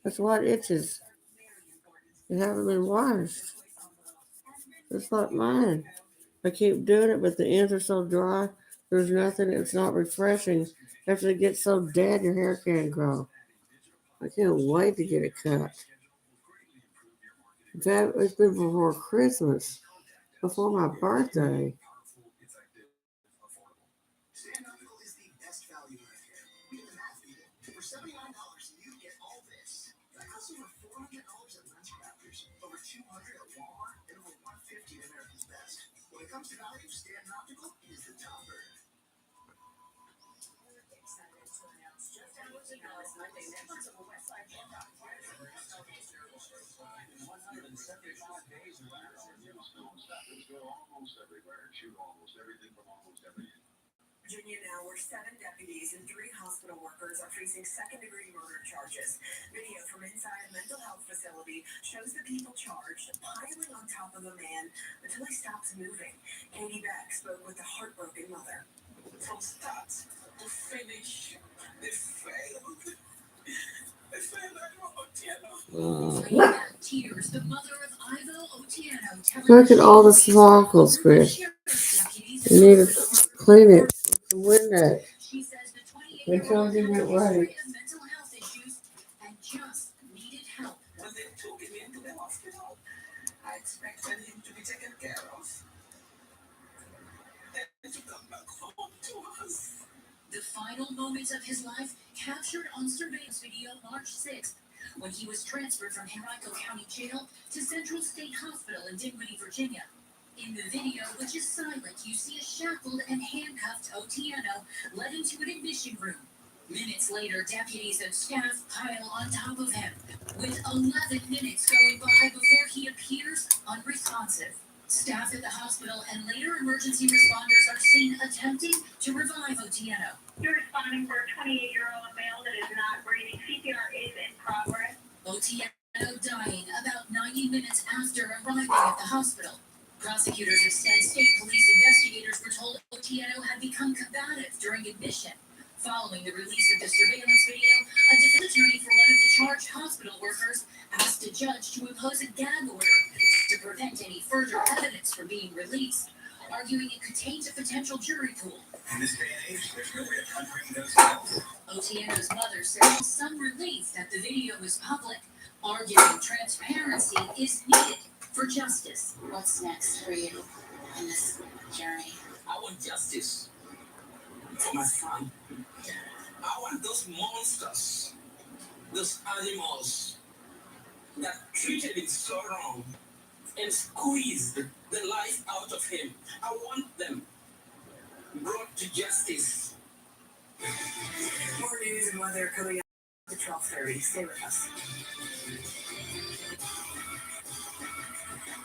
That's what itches. You haven't been washed. Just like mine. I keep doing it, but the ends are so dry. There's nothing. It's not refreshing. After it gets so dead, your hair can't grow. I can't wait to get it cut. It's been before Christmas, before my birthday. Stand Medical is the best value in care. We did the math, people. For $79, you get all this. That costs over $400 at Lens Crafters, over $200 at Walmart, and over $150 at America's Best. When it comes to value, Stand Optical is the top bird. excited to announce just how much Dallas Monday members of the Westside Walk-Out Fire Service In 175 days or almost everywhere. Shoot almost everything from almost everything. Virginia now, where 7 deputies and 3 hospital workers are facing second-degree murder charges. Video from inside a mental health facility shows the people charged piling on top of a man until he stops moving. Katie Beck spoke with the heartbroken mother. From start to finish, they failed. Tears, the mother of Ivo Otieno, telling Look at all the snorkels, Chris. You need to clean it with some Windex. She says the 28-year-old Until you get had a right. history of mental health issues and just needed help. When they took him into the hospital, I expected him to be taken care of. And to come back home to us. The final moments of his life captured on surveillance video March 6th, when he was transferred from Henrico County Jail to Central State Hospital in Dinwiddie, Virginia. In the video, which is silent, you see a shackled and handcuffed Otieno led into an admission room. Minutes later, deputies and staff pile on top of him, with 11 minutes going by before he appears unresponsive. Staff at the hospital and later emergency responders are seen attempting to revive Otieno. You're responding for a 28-year-old male that is not breathing. CPR is in progress. Otieno dying about 90 minutes after arriving at the hospital. Prosecutors have said state police investigators were told Otieno had become combative during admission. Following the release of the surveillance video, a defense attorney for one of the charged hospital workers asked a judge to impose a gag order to prevent any further evidence from being released, arguing it could taint a potential jury pool. In this day and age, there's no way of covering those things. Otieno's mother said some relief that the video was public, arguing transparency is needed for justice. What's next for you in this journey? I want justice for my son. I want those monsters, those animals that treated him so wrong and squeezed the life out of him. I want them brought to justice. More news and weather coming up at 12:30. Stay with us.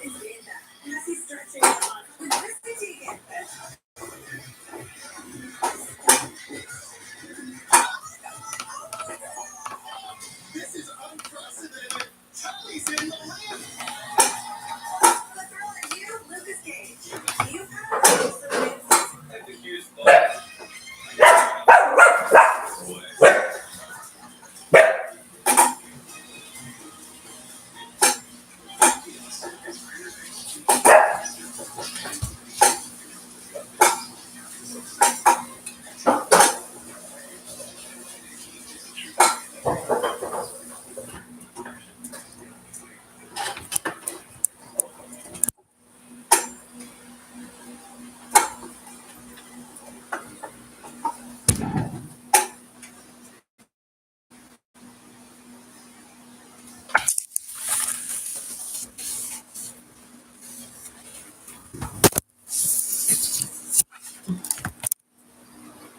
It's Linda. Messy stretching on with Christy Teigen. This is unprecedented. Tully's in the land. The thrill at you, Lucas Cage. You've got a I think you just love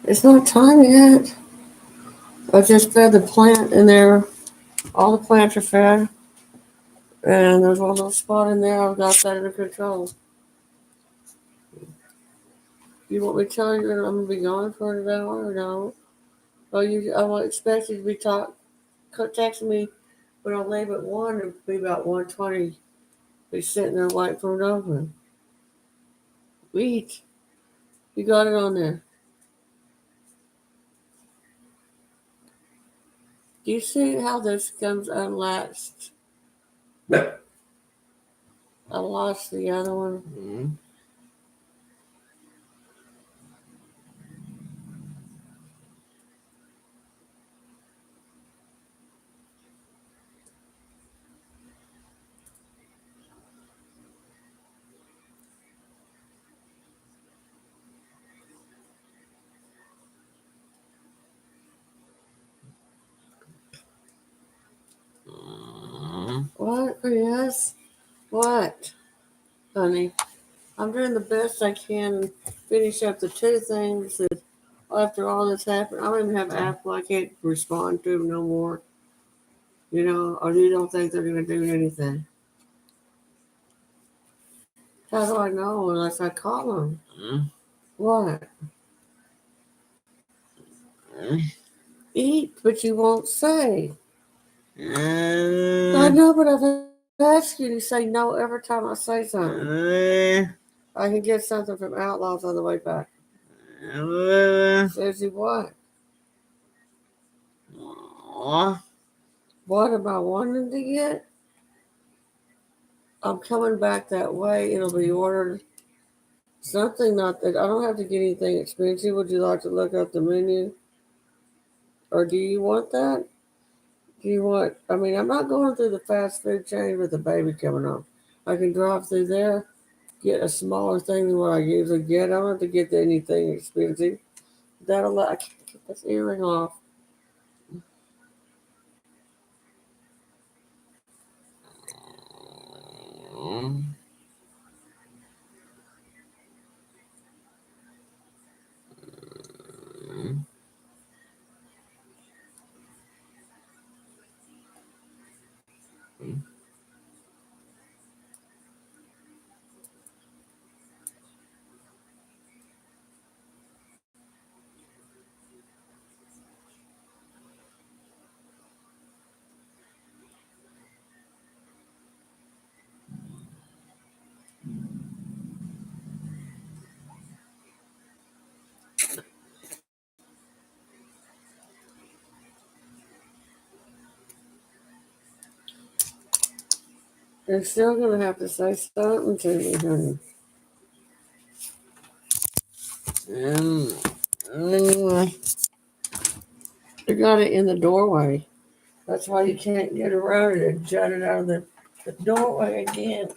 It's not time yet. I just fed the plant in there. All the plants are fed. And there's one little spot in there. I've got that under control. You want me to tell you that I'm going to be gone for an hour or no? Oh, I won't expect you to be texting me when I leave at 1. It'll be about 1:20. Be sitting there waiting for it to open. Wait. You got it on there. Do you see how this comes unlatched? I lost the other one. Mm-hmm. What, Chris? What? Honey, I'm doing the best I can and finish up the 2 things that after all this happened. I don't even have Apple. I can't respond to them no more. You know, or you don't think they're going to do anything. How do I know unless I call them? Mm-hmm. What? Eat, but you won't say. I know, but I've asked you to say no every time I say something. I can get something from Outlaws on the way back. Says you what? What am I wanting to get? I'm coming back that way. It'll be ordered. Something not that I don't have to get anything expensive. Would you like to look up the menu? Or do you want that? Do you want, I mean, I'm not going through the fast food chain with the baby coming on. I can drive through there, get a smaller thing than what I usually get. I don't have to get anything expensive. I can't get this earring off. You're still going to have to say something to me, honey. Anyway, you got it in the doorway. That's why you can't get around it and shut it out of the doorway again.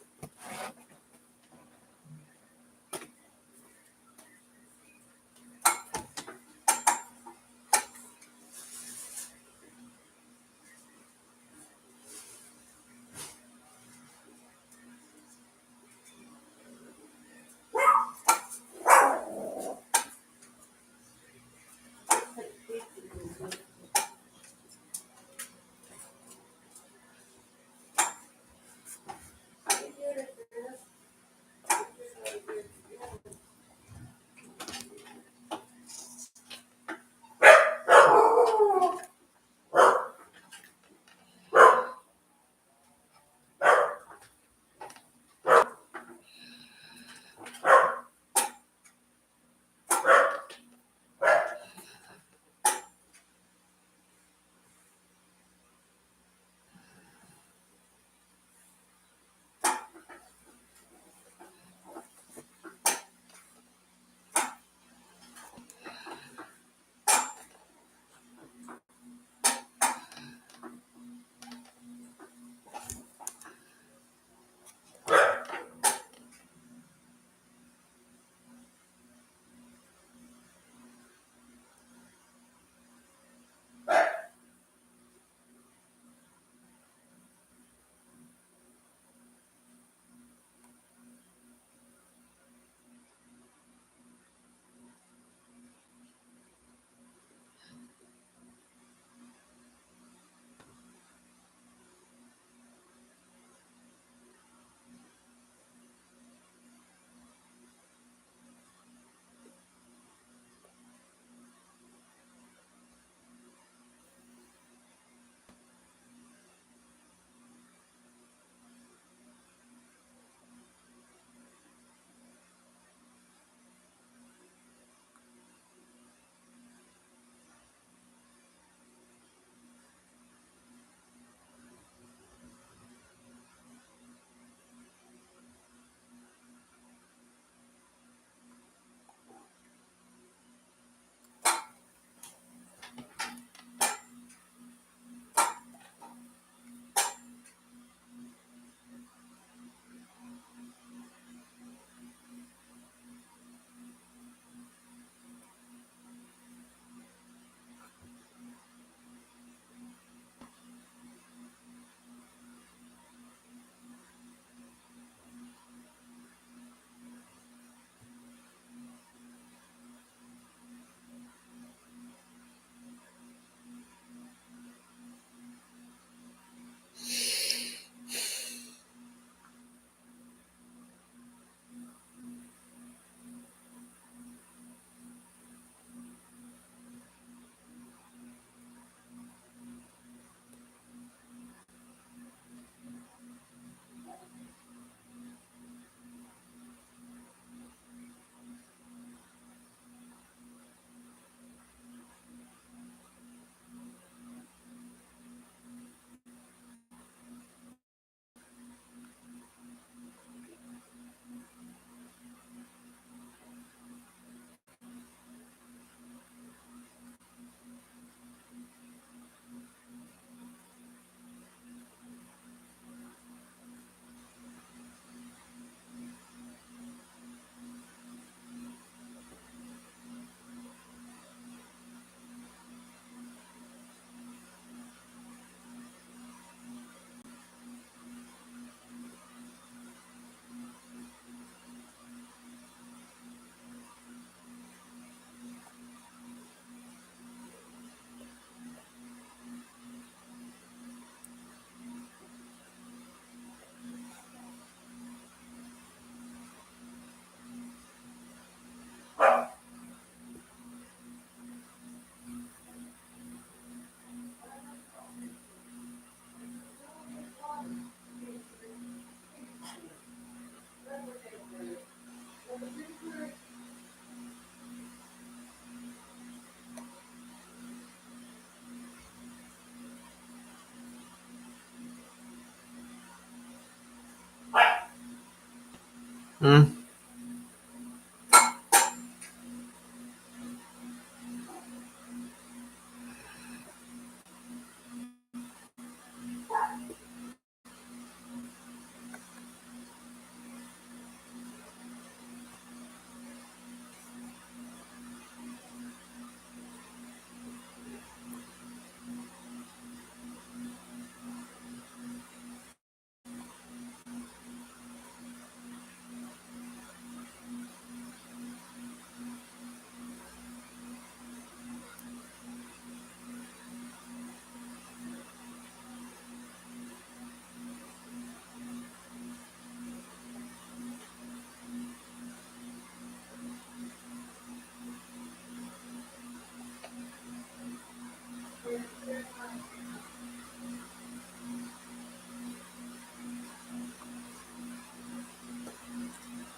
Hmm.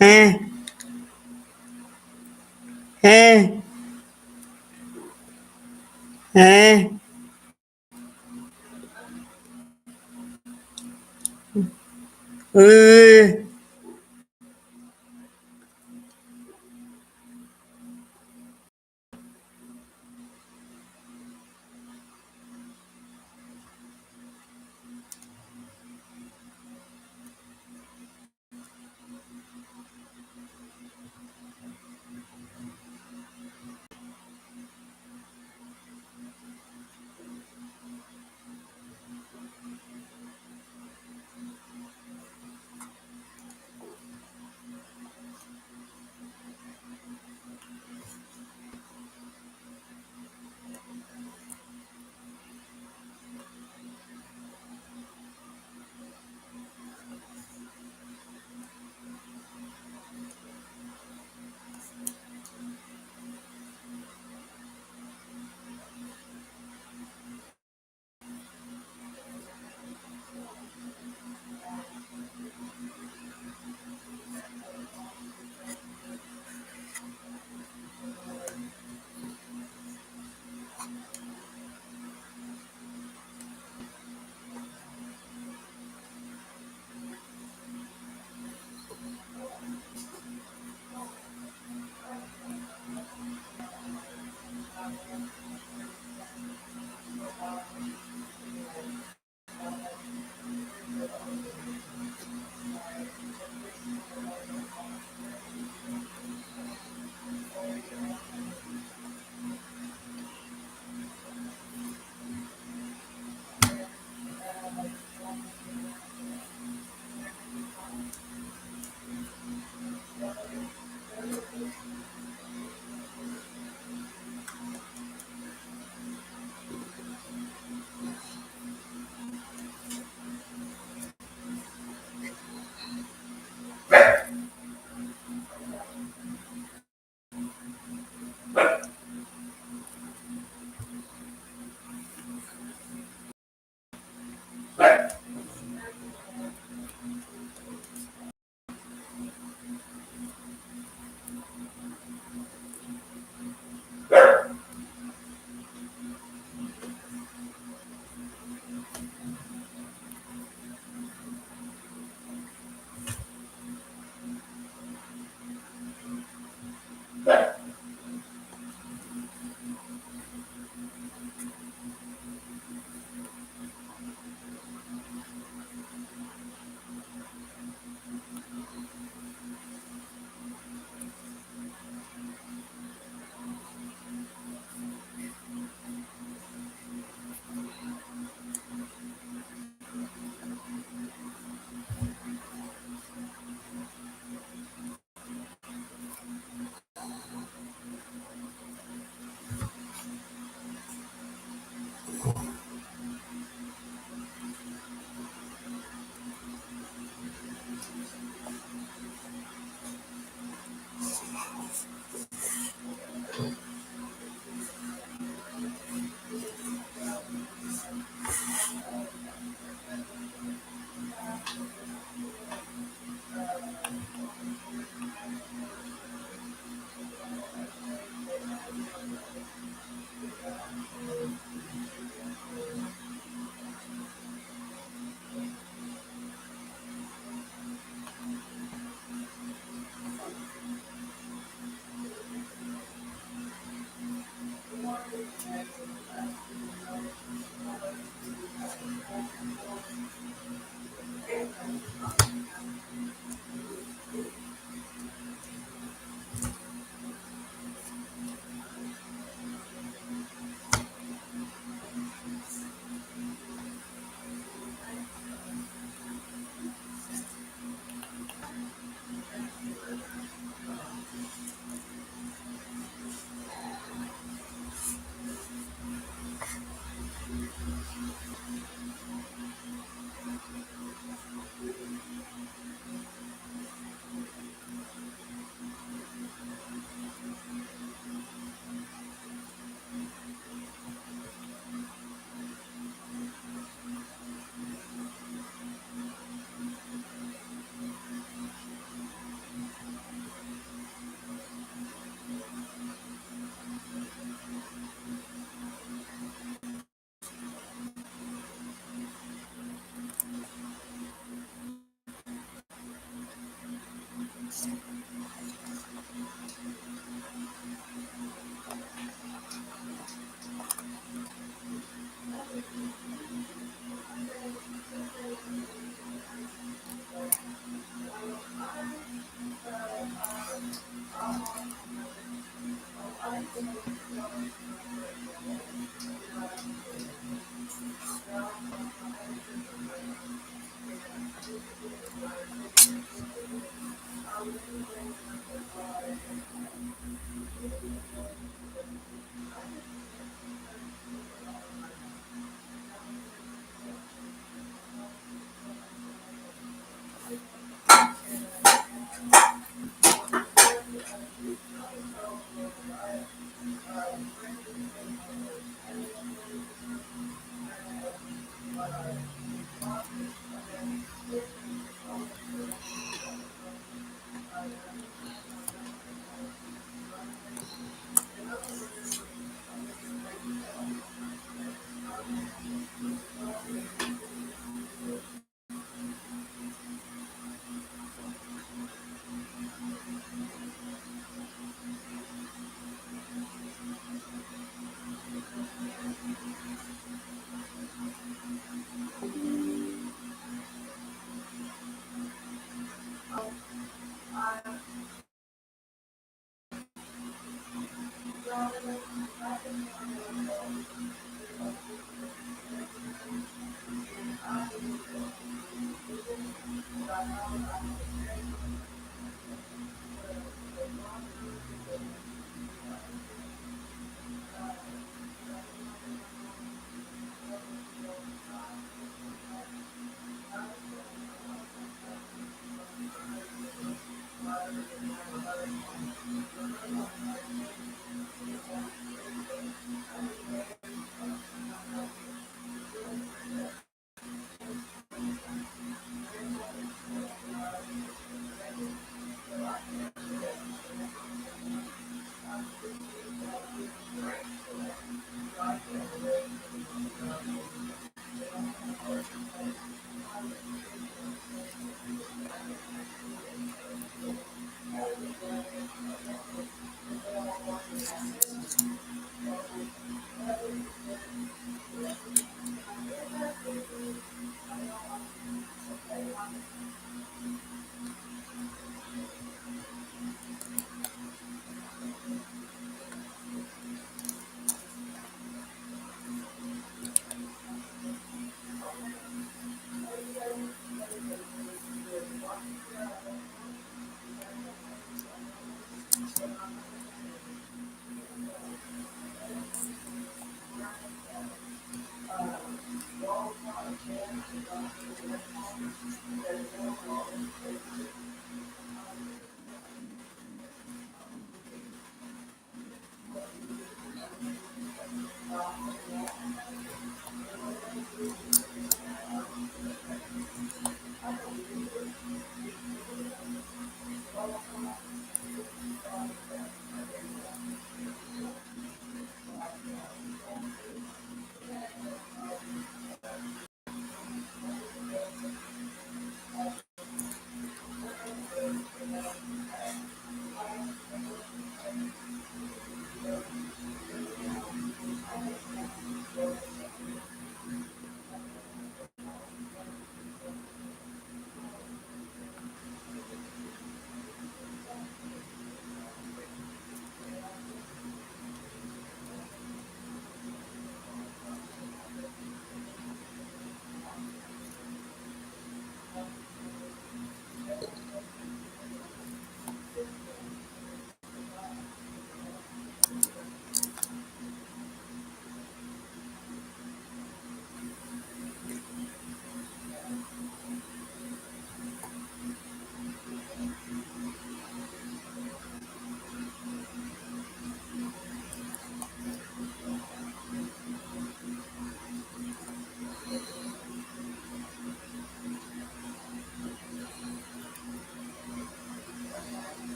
Hey, hey, hey. Ui.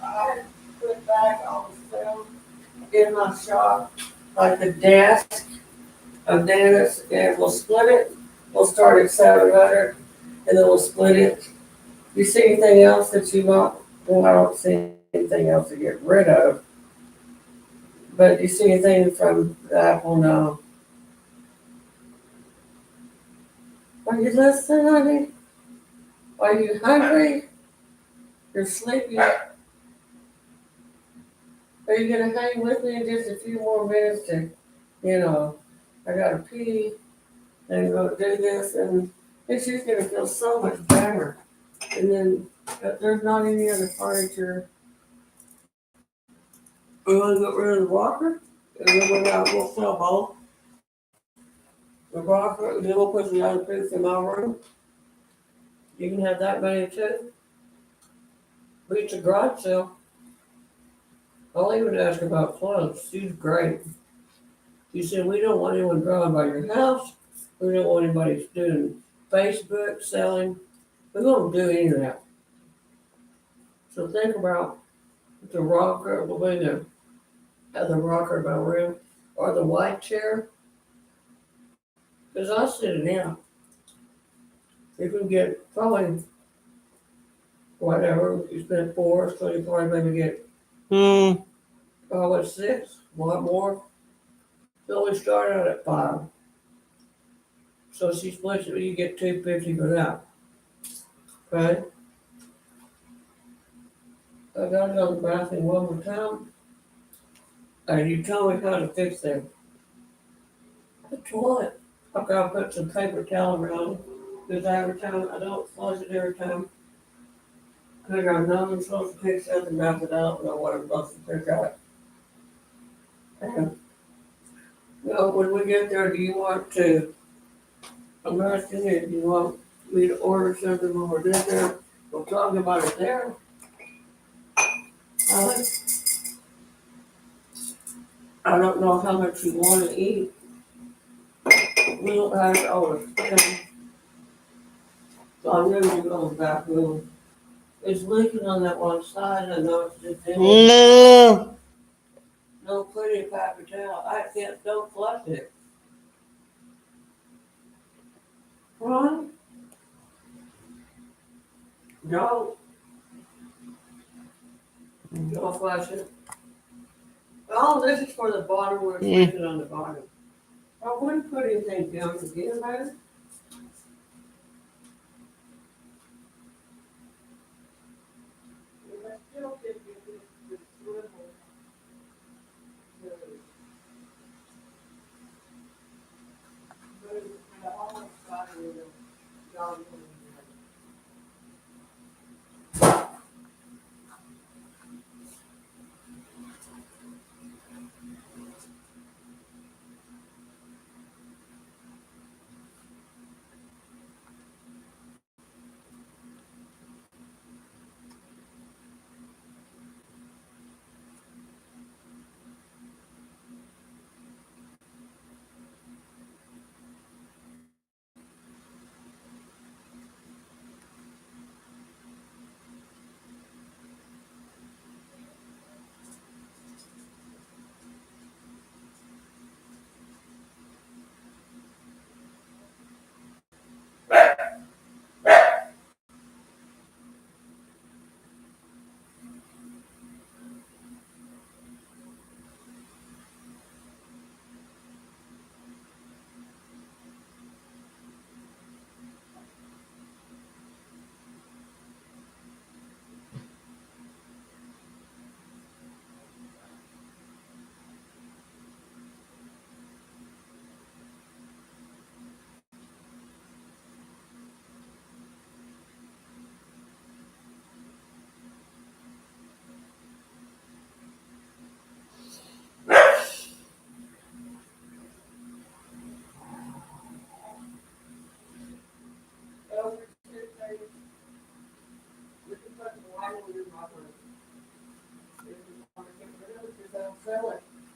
I put back on the film in my shop, like the desk of Dennis, and we'll split it. We'll start at 700, and then we'll split it. You see anything else that you want? Well, I don't see anything else to get rid of. But you see anything from the Apple? No. Are you listening, honey? Are you hungry? You're sleepy. Are you gonna hang with me in just a few more minutes to, I gotta pee and go do this, and it's just gonna feel so much better. And then there's not any other furniture. We want to get rid of the rocker, and then we'll sell both. The rocker, and then we'll put the other piece in my room. You can have that many too. Beats a garage sale. I'll even ask about clothes. She's great. She said, we don't want anyone driving by your house. We don't want anybody doing Facebook selling. We won't do any of that. So think about the rocker, the way to have the rocker in my room, or the white chair. Because I sit it down. You can get probably whatever, you spend 4, so you probably maybe get probably 6, a lot more. So we start out at 5. So she splits it, you get $250 for that. Okay? I gotta go to the bathroom one more time. And you tell me how to fix them. The toilet. I gotta put some paper towel around it. Because every time I don't flush it every time. Because I know I'm supposed to pick something out, but I don't know what I'm supposed to pick out. And, when we get there, do you want to, I'm asking you, do you want me to order something when we're there? We'll talk about it there. I don't know how much you want to eat. We don't have all the spend. So I'm going to go to the back room. It's leaking on that one side. I know it's just No. no put in paper towel. I can't, don't flush it. Ron? Don't flush it. Oh, this is for the bottom where it's leaking on the bottom. I wouldn't put anything down to get about it. I still think it is the swivel. But it's the whole side of the dog.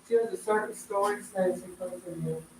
She has a certain storage space she puts in there.